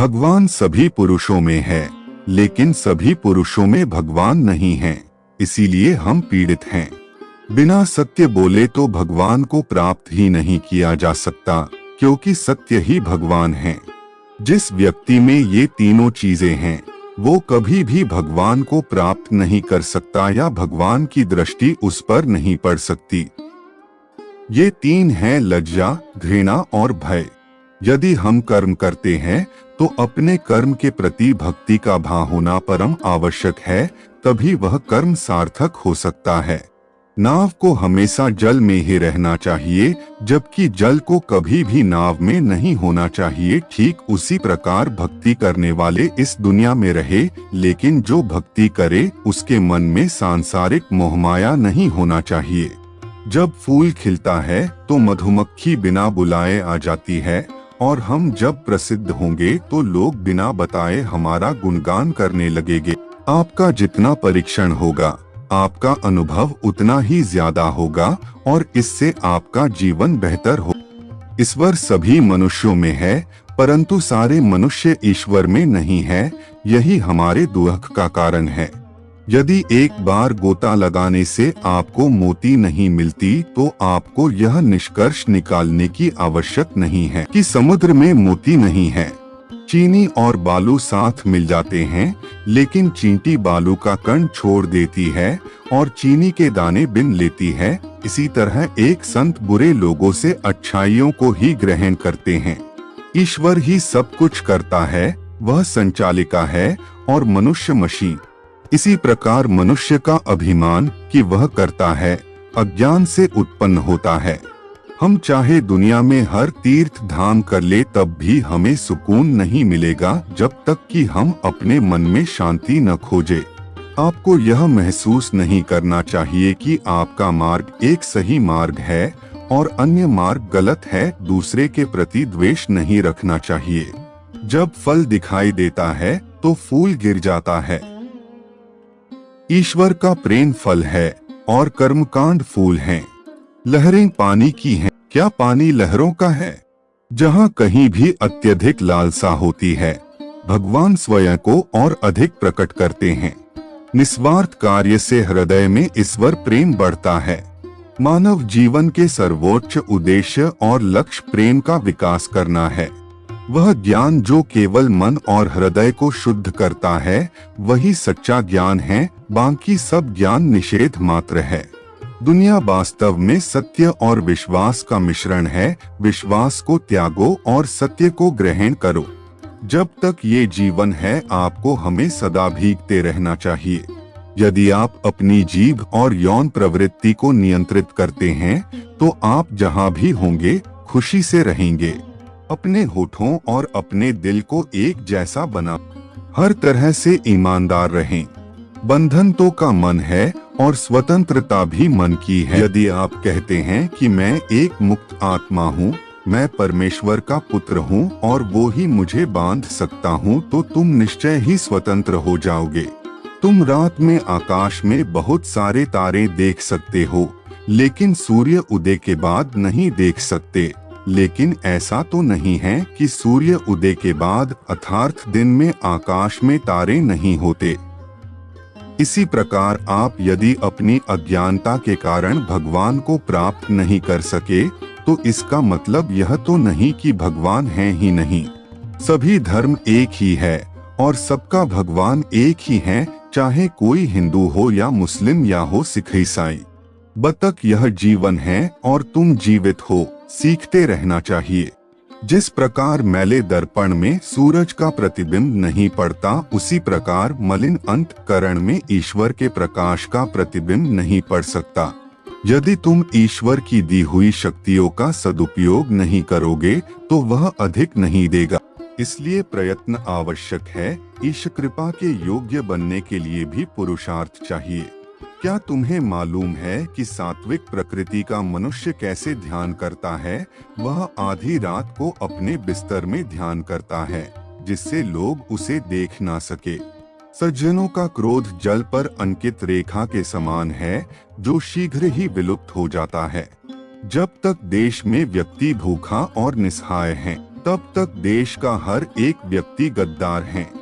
भगवान सभी पुरुषों में है, लेकिन सभी पुरुषों में भगवान नहीं है, इसीलिए हम पीड़ित हैं। बिना सत्य बोले तो भगवान को प्राप्त ही नहीं किया जा सकता, क्योंकि सत्य ही भगवान है। जिस व्यक्ति में ये तीनों चीजें हैं, वो कभी भी भगवान को प्राप्त नहीं कर सकता या भगवान की दृष्टि उस पर नहीं पड़ सकती। ये तीन हैं लज्जा, घृणा और भय। यदि हम कर्म करते हैं तो अपने कर्म के प्रति भक्ति का भाव होना परम आवश्यक है, तभी वह कर्म सार्थक हो सकता है। नाव को हमेशा जल में ही रहना चाहिए, जबकि जल को कभी भी नाव में नहीं होना चाहिए। ठीक उसी प्रकार भक्ति करने वाले इस दुनिया में रहे, लेकिन जो भक्ति करे उसके मन में सांसारिक मोहमाया नहीं होना चाहिए। जब फूल खिलता है तो मधुमक्खी बिना बुलाए आ जाती है, और हम जब प्रसिद्ध होंगे तो लोग बिना बताए हमारा गुणगान करने लगेंगे। आपका जितना परीक्षण होगा, आपका अनुभव उतना ही ज्यादा होगा, और इससे आपका जीवन बेहतर हो। ईश्वर सभी मनुष्यों में है, परंतु सारे मनुष्य ईश्वर में नहीं है। यही हमारे दुख का कारण है। यदि एक बार गोता लगाने से आपको मोती नहीं मिलती, तो आपको यह निष्कर्ष निकालने की आवश्यक नहीं है कि समुद्र में मोती नहीं है। चीनी और बालू साथ मिल जाते हैं, लेकिन चींटी बालू का कण छोड़ देती है और चीनी के दाने बिन लेती है। इसी तरह एक संत बुरे लोगों से अच्छाइयों को ही ग्रहण करते हैं। ईश्वर ही सब कुछ करता है, वह संचालिका है और मनुष्य मशीन। इसी प्रकार मनुष्य का अभिमान कि वह करता है, अज्ञान से उत्पन्न होता है। हम चाहे दुनिया में हर तीर्थ धाम कर ले, तब भी हमें सुकून नहीं मिलेगा जब तक कि हम अपने मन में शांति न खोजे। आपको यह महसूस नहीं करना चाहिए कि आपका मार्ग एक सही मार्ग है और अन्य मार्ग गलत है। दूसरे के प्रति द्वेष नहीं रखना चाहिए। जब फल दिखाई देता है तो फूल गिर जाता है। ईश्वर का प्रेम फल है और कर्मकांड फूल हैं। लहरें पानी की हैं, क्या पानी लहरों का है? जहाँ कहीं भी अत्यधिक लालसा होती है, भगवान स्वयं को और अधिक प्रकट करते हैं। निस्वार्थ कार्य से हृदय में ईश्वर प्रेम बढ़ता है। मानव जीवन के सर्वोच्च उद्देश्य और लक्ष्य प्रेम का विकास करना है। वह ज्ञान जो केवल मन और हृदय को शुद्ध करता है, वही सच्चा ज्ञान है। बाकी सब ज्ञान निषेध मात्र है। दुनिया वास्तव में सत्य और विश्वास का मिश्रण है। विश्वास को त्यागो और सत्य को ग्रहण करो। जब तक ये जीवन है, आपको हमें सदा भीगते रहना चाहिए। यदि आप अपनी जीभ और यौन प्रवृत्ति को नियंत्रित करते हैं, तो आप जहाँ भी होंगे खुशी से रहेंगे। अपने होठों और अपने दिल को एक जैसा बना, हर तरह से ईमानदार रहें। बंधन तो का मन है और स्वतंत्रता भी मन की है। यदि आप कहते हैं कि मैं एक मुक्त आत्मा हूँ, मैं परमेश्वर का पुत्र हूँ और वो ही मुझे बांध सकता हूँ, तो तुम निश्चय ही स्वतंत्र हो जाओगे। तुम रात में आकाश में बहुत सारे तारे देख सकते हो, लेकिन सूर्य उदय के बाद नहीं देख सकते। लेकिन ऐसा तो नहीं है कि सूर्य उदय के बाद अर्थात दिन में आकाश में तारे नहीं होते। इसी प्रकार आप यदि अपनी अज्ञानता के कारण भगवान को प्राप्त नहीं कर सके, तो इसका मतलब यह तो नहीं कि भगवान है ही नहीं। सभी धर्म एक ही है और सबका भगवान एक ही है, चाहे कोई हिंदू हो या मुस्लिम या हो सिख ईसाई। बतक यह जीवन है और तुम जीवित हो, सीखते रहना चाहिए। जिस प्रकार मैले दर्पण में सूरज का प्रतिबिंब नहीं पड़ता, उसी प्रकार मलिन अंतःकरण में ईश्वर के प्रकाश का प्रतिबिंब नहीं पड़ सकता। यदि तुम ईश्वर की दी हुई शक्तियों का सदुपयोग नहीं करोगे, तो वह अधिक नहीं देगा। इसलिए प्रयत्न आवश्यक है। ईश कृपा के योग्य बनने के लिए भी पुरुषार्थ चाहिए। क्या तुम्हें मालूम है कि सात्विक प्रकृति का मनुष्य कैसे ध्यान करता है? वह आधी रात को अपने बिस्तर में ध्यान करता है, जिससे लोग उसे देख ना सके। सज्जनों का क्रोध जल पर अंकित रेखा के समान है, जो शीघ्र ही विलुप्त हो जाता है। जब तक देश में व्यक्ति भूखा और निस्सहाय है, तब तक देश का हर एक व्यक्ति गद्दार है।